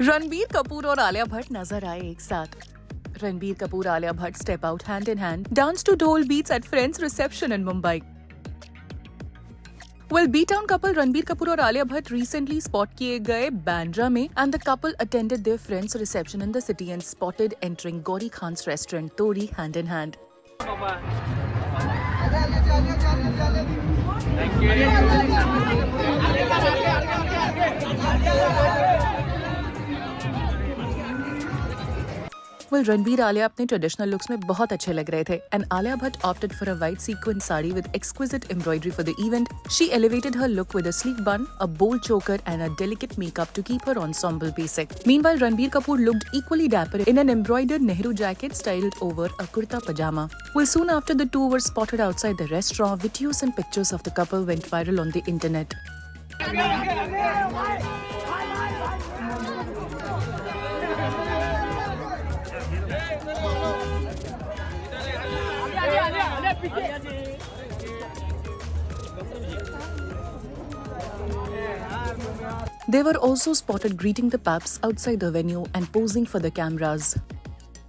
रणबीर कपूर और आलिया भट्ट नजर आए एक साथ। Ranbir Kapoor Alia Bhatt step out hand in hand, dance to ढोल beats at friends reception in Mumbai. Well, B-Town couple Ranbir Kapoor और आलिया भट्ट recently spot किए गए बांद्रा में and the couple attended their friends reception in the city and spotted entering Gauri Khan's restaurant Tori hand in hand. Well, Ranbir Alia अपने traditional looks में बहुत अच्छे लग रहे थे and Alia Bhatt opted for a white sequin sari with exquisite embroidery for the event. She elevated her look with a sleek bun, a bold choker and a delicate makeup to keep her ensemble basic. Meanwhile, Ranbir Kapoor looked equally dapper in an embroidered Nehru jacket styled over a kurta pajama. Well, soon after the two were spotted outside the restaurant, videos and pictures of the couple went viral on the internet. They were also spotted greeting the paps outside the venue and posing for the cameras.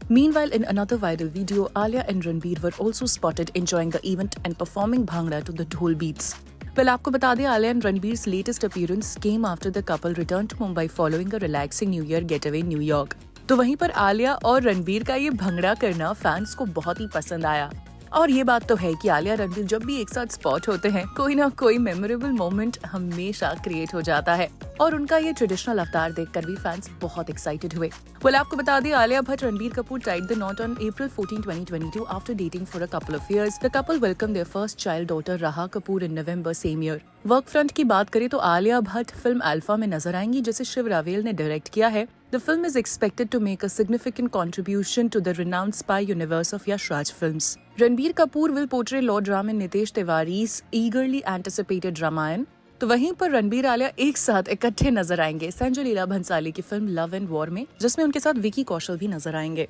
Meanwhile, in another viral video, Alia and Ranbir were also spotted enjoying the event and performing bhangra to the dhol beats. Well, आपको बता दें, Alia and Ranbir's latest appearance came after the couple returned to Mumbai following a relaxing New Year getaway in New York. तो वहीं पर आलिया और रणबीर का ये भंगड़ा करना फैंस को बहुत ही पसंद आया। और ये बात तो है कि आलिया रणबीर जब भी एक साथ स्पॉट होते हैं, कोई ना कोई मेमोरेबल मोमेंट हमेशा क्रिएट हो जाता है और उनका ये ट्रेडिशनल अवतार देखकर भी फैंस बहुत एक्साइटेड हुए। Well, आपको बता दें, Alia Bhatt Ranbir Kapoor tied the knot on April 14, 2022 after dating for a couple of years. The couple welcomed their first child daughter Raha Kapoor in November same year. Work front की बात करें तो आलिया भट्ट फिल्म अल्फा में नजर आएंगी, जिसे शिव रावेल ने डायरेक्ट किया है। The film is expected to make a significant contribution to the renowned spy universe of Yash Raj films. Ranbir Kapoor will portray Lord Ram in Nitesh Tiwari's eagerly anticipated Ramayan. तो वहीं पर रणबीर आलिया एक साथ इकट्ठे नजर आएंगे संजय लीला भंसाली की फिल्म लव एंड वॉर में, जिसमें उनके साथ विकी कौशल भी नजर आएंगे।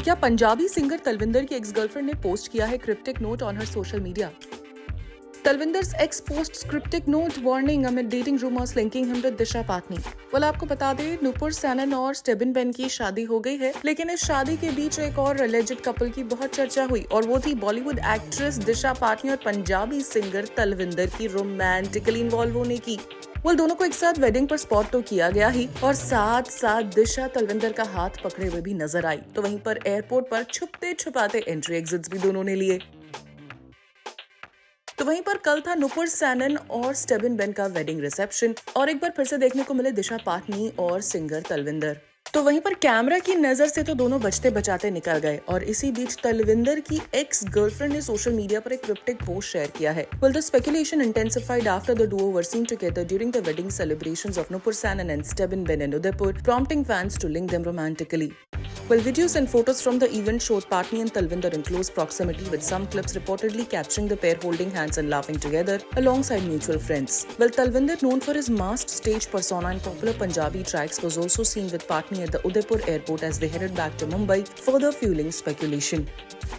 क्या पंजाबी सिंगर तलविंदर की एक्स गर्लफ्रेंड ने पोस्ट किया है cryptic note on her social media? Talvinder's ex posts cryptic note warning amid dating rumors linking him with Disha Patani. Well, आपको बता दें, नुपुर सैनन और स्टेबिन बेन की शादी हो गई है, लेकिन इस शादी के बीच एक और alleged कपल की बहुत चर्चा हुई और वो थी बॉलीवुड एक्ट्रेस दिशा पाटनी और पंजाबी सिंगर तलविंदर की रोमांटिकली इन्वॉल्व होने की। Well, दोनों को एक साथ वेडिंग पर स्पॉट तो किया गया ही और साथ साथ दिशा तलविंदर का हाथ पकड़े हुए भी नजर आई। तो वहीं पर एयरपोर्ट पर छुपते छुपाते एंट्री एग्जिट्स भी दोनों ने लिए। तो वहीं पर कल था नुपुर सैनन और स्टेबिन बेन का वेडिंग रिसेप्शन और एक बार फिर से देखने को मिले दिशा पाटनी और सिंगर तलविंदर। तो वहीं पर कैमरा की नजर से तो दोनों बचते बचाते निकल गए और इसी बीच तलविंदर की एक्स गर्लफ्रेंड ने सोशल मीडिया पर एक क्रिप्टिक पोस्ट शेयर किया है। Well, the speculation intensified after the duo were seen together during the wedding celebrations of Nupur Sanan and Stebin Ben in Udaipur, prompting fans to link them romantically. Well, videos and photos from the event showed Patni and Talvinder in close proximity, with some clips reportedly capturing the pair holding hands and laughing together alongside mutual friends. Well, Talvinder, known for his masked stage persona and popular Punjabi tracks, was also seen with Patni at the Udaipur airport as they headed back to Mumbai, further fueling speculation.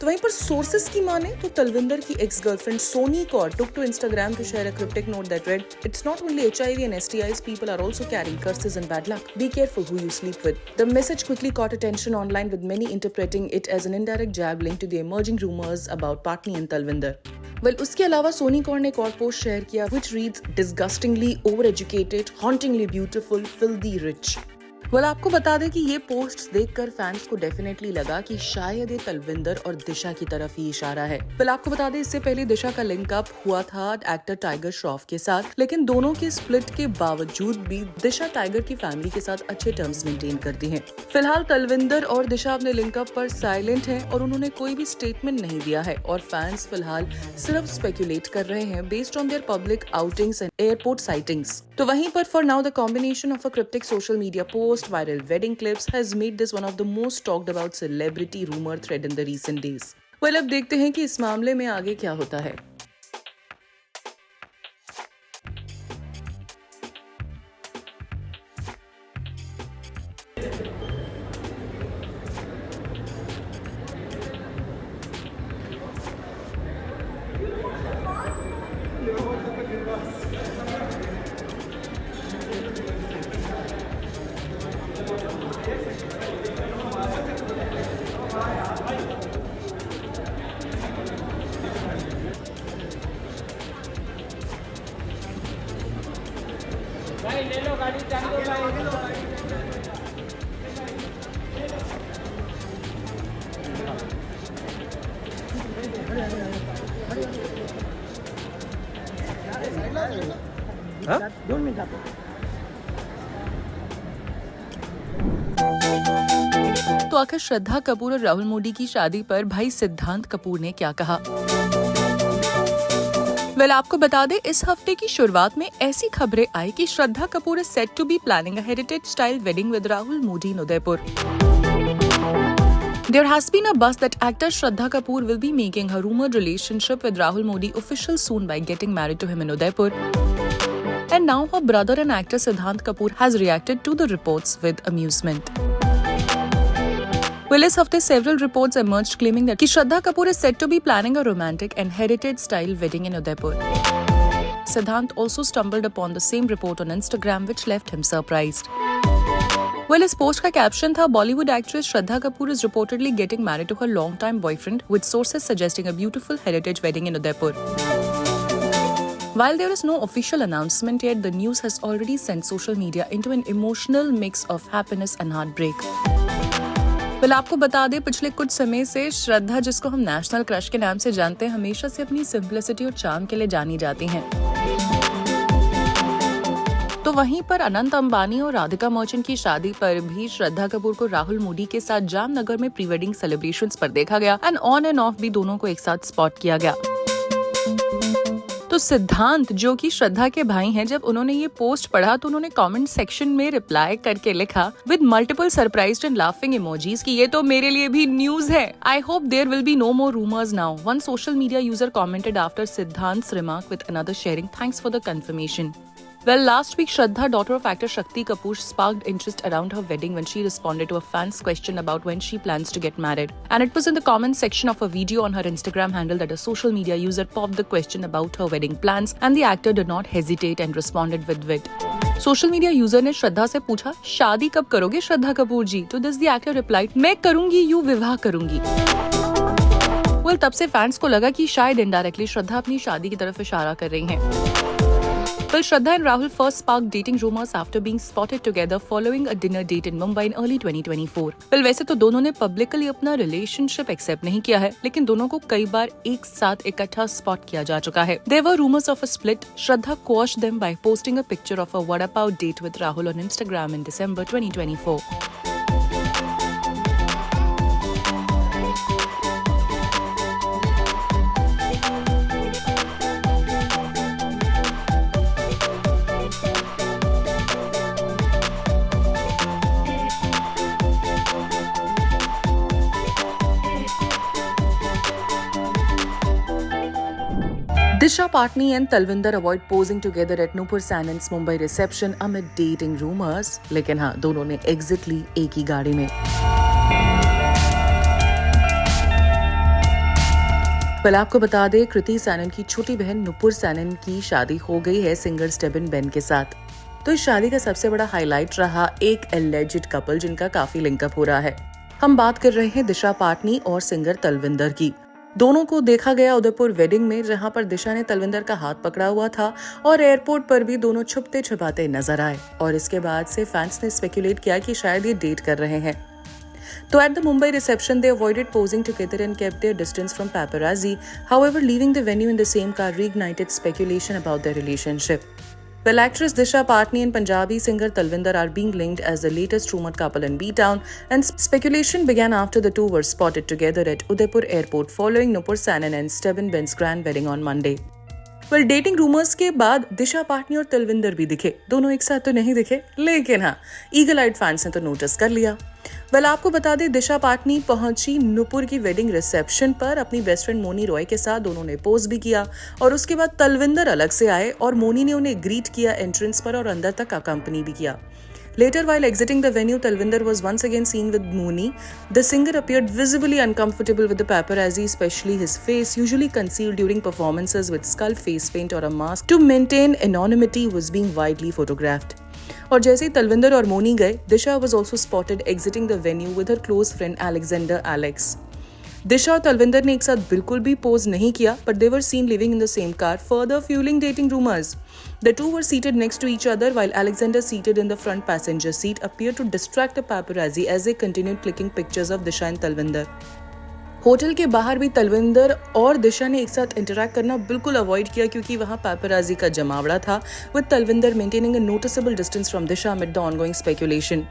तो वहीं पर sources की माने तो तलविंदर की ex girlfriend Soni Kaur took to Instagram to share a cryptic note that read, "It's not only HIV and STIs, people are also carrying curses and bad luck. Be careful who you sleep with." The message quickly caught attention online, with many interpreting it as an indirect jab linked to the emerging rumors about Patni and Talvinder. Well, उसके अलावा सोनी कौर ने एक और post share किया which reads, "Disgustingly overeducated, hauntingly beautiful, filthy rich." आपको बता दें कि ये पोस्ट देखकर फैंस को डेफिनेटली लगा कि शायद ये तलविंदर और दिशा की तरफ ही इशारा है। आपको बता दें इससे पहले दिशा का लिंक अप हुआ था एक्टर टाइगर श्रॉफ के साथ, लेकिन दोनों के स्प्लिट के बावजूद भी दिशा टाइगर की फैमिली के साथ अच्छे टर्म्स मेंटेन करती हैं। फिलहाल तलविंदर और दिशा अपने लिंक अप पर साइलेंट हैं और उन्होंने कोई भी स्टेटमेंट नहीं दिया है और फैंस फिलहाल सिर्फ स्पेकुलेट कर रहे हैं based on their public outings and airport sightings. तो वहीं पर for now the combination of a cryptic social media post, viral wedding clips has made this one of the most talked about celebrity rumor thread in the recent days. Well, अब देखते हैं कि इस मामले में आगे क्या होता है। भाई ले लो गाड़ी चालू भाई। तो आखिर श्रद्धा कपूर और राहुल मोदी की शादी पर भाई सिद्धांत कपूर ने क्या कहा? आपको बता दें इस हफ्ते की शुरुआत में ऐसी खबरें आई कि Shraddha Kapoor is set to be planning a heritage style wedding with Rahul Modi in Udaipur. There has been a buzz that actor Shraddha Kapoor will be making her rumored relationship with Rahul Modi official soon by getting married to him in Udaipur. And now her brother and actor Siddhant Kapoor has reacted to the reports with amusement. Well, इस हफ्ते several reports emerged claiming that Shraddha Kapoor is said to be planning a romantic and heritage-style wedding in Udaipur. Siddhant also stumbled upon the same report on Instagram, which left him surprised. Well, इस post का caption था, Bollywood actress Shraddha Kapoor is reportedly getting married to her long-time boyfriend, with sources suggesting a beautiful heritage wedding in Udaipur. While there is no official announcement yet, the news has already sent social media into an emotional mix of happiness and heartbreak. आपको बता दें पिछले कुछ समय से श्रद्धा, जिसको हम national crush के नाम से जानते हैं, हमेशा से अपनी सिंपलिसिटी और चार्म के लिए जानी जाती हैं। तो वहीं पर अनंत अंबानी और राधिका मर्चेंट की शादी पर भी श्रद्धा कपूर को राहुल मोदी के साथ जामनगर में प्री वेडिंग सेलिब्रेशंस पर देखा गया एंड ऑन एंड ऑफ भी दोनों को एक साथ स्पॉट किया गया। तो सिद्धांत, जो कि श्रद्धा के भाई हैं, जब उन्होंने ये पोस्ट पढ़ा तो उन्होंने कमेंट सेक्शन में रिप्लाई करके लिखा with multiple surprised and laughing emojis कि ये तो मेरे लिए भी न्यूज है। I hope there will be no more rumours now. One social media user commented after सिद्धांत's remark with another sharing, "Thanks for the confirmation." Well, last week, Shraddha, daughter of actor Shakti Kapoor, sparked interest around her wedding when she responded to a fan's question about when she plans to get married. And it was in the comment section of a video on her Instagram handle that a social media user popped the question about her wedding plans, and the actor did not hesitate and responded with wit. Social media user ने श्रद्धा से पूछा, "शादी कब करोगे श्रद्धा कपूर जी?" To this the actor replied, "मैं करूंगी, यूं विवाह करूंगी." Well, तब से फैंस को लगा कि शायद इनडायरेक्टली श्रद्धा अपनी शादी की तरफ इशारा कर रही हैं। Well, Shraddha and Rahul first sparked dating rumors after being spotted together following a dinner date in Mumbai in early 2024. Well, वैसे तो दोनों ने पब्लिकली अपना रिलेशनशिप एक्सेप्ट नहीं किया है, लेकिन दोनों को कई बार एक साथ इकट्ठा स्पॉट किया जा चुका है। There were rumors of a split. Shraddha quashed them by posting a picture of a vada pav date with Rahul on Instagram in December 2024. Disha Patni and Talvinder avoid posing together at Nupur Sanon's Mumbai reception amid dating rumors. लेकिन हाँ, दोनों ने exit ली एक ही गाड़ी में। पहले आपको बता दें, कृति सैनन की छोटी बहन नुपुर सैनन की शादी हो गई है सिंगर स्टेबिन बेन के साथ। तो इस शादी का सबसे बड़ा हाईलाइट रहा एक एलिजेड कपल जिनका काफी लिंकअप हो रहा है। हम बात कर रहे हैं दिशा पाटनी और सिंगर तलविंदर की। दोनों को देखा गया उदयपुर वेडिंग में, जहां पर दिशा ने तलविंदर का हाथ पकड़ा हुआ था और एयरपोर्ट पर भी दोनों छुपते छुपाते नजर आए। और इसके बाद से फैंस ने स्पेकुलेट किया कि शायद ये डेट कर रहे हैं। तो at the Mumbai reception, they avoided posing together and kept their distance from paparazzi. However, leaving the venue in the same car reignited speculation about their relationship. Well, actress Disha Patni and Punjabi singer Talvinder are being linked as the latest rumored couple in B-Town, and speculation began after the two were spotted together at Udaipur airport following Nupur Sanon and Stebin Ben's grand wedding on Monday. Well, dating rumours के बाद दिशा पाटनी और तलविंदर भी दिखे। दोनों एक साथ तो नहीं दिखे, लेकिन हाँ, ईगल आइड फैंस ने तो नोटिस कर लिया। आपको बता दें, दिशा पाटनी पहुंची नुपुर की वेडिंग रिसेप्शन पर अपनी बेस्ट फ्रेंड मोनी रॉय के साथ। दोनों ने पोज भी किया और उसके बाद तलविंदर अलग से आए और मोनी ने उन्हें ग्रीट किया एंट्रेंस पर और अंदर तक अकम्पनी भी किया। Later, while exiting the venue, Talvinder was once again seen with Moni. The singer appeared visibly uncomfortable with the paparazzi, especially his face, usually concealed during performances with skull face paint or a mask to maintain anonymity, was being widely photographed. और जैसे ही तलविंदर और मोनी गए, दिशा was also spotted exiting the venue with her close friend Alexander Alex. दिशा और तलविंदर ने एक साथ बिल्कुल भी पोज नहीं किया, but they were seen living in the same car, further fueling dating rumors. The two were seated next to each other, while Alexander, seated in the front passenger seat, appeared to distract the paparazzi as they continued clicking pictures of Disha and Talvinder. Hotel के बाहर भी तलविंदर और दिशा ने एक साथ interact करना बिल्कुल avoid किया, क्योंकि वहां पैपराजी का जमावड़ा था, with Talwinder maintaining a noticeable distance from Disha amid the ongoing speculation.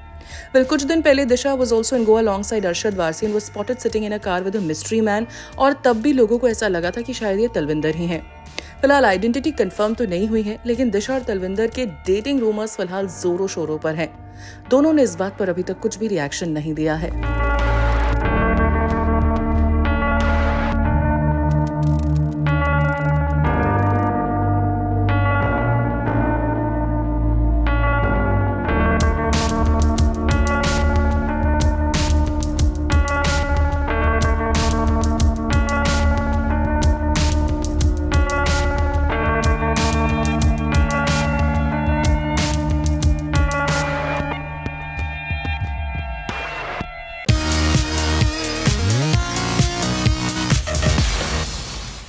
कुछ दिन पहले दिशा was also in Goa alongside Arshad Varsi and was spotted sitting in a car with a mystery man, और तब भी लोगों को ऐसा लगा था कि शायद ये तलविंदर ही हैं। फिलहाल आइडेंटिटी कंफर्म तो नहीं हुई है, लेकिन दिशा और तलविंदर के डेटिंग रूमर्स फिलहाल जोरों शोरों पर हैं। दोनों ने इस बात पर अभी तक कुछ भी रिएक्शन नहीं दिया है।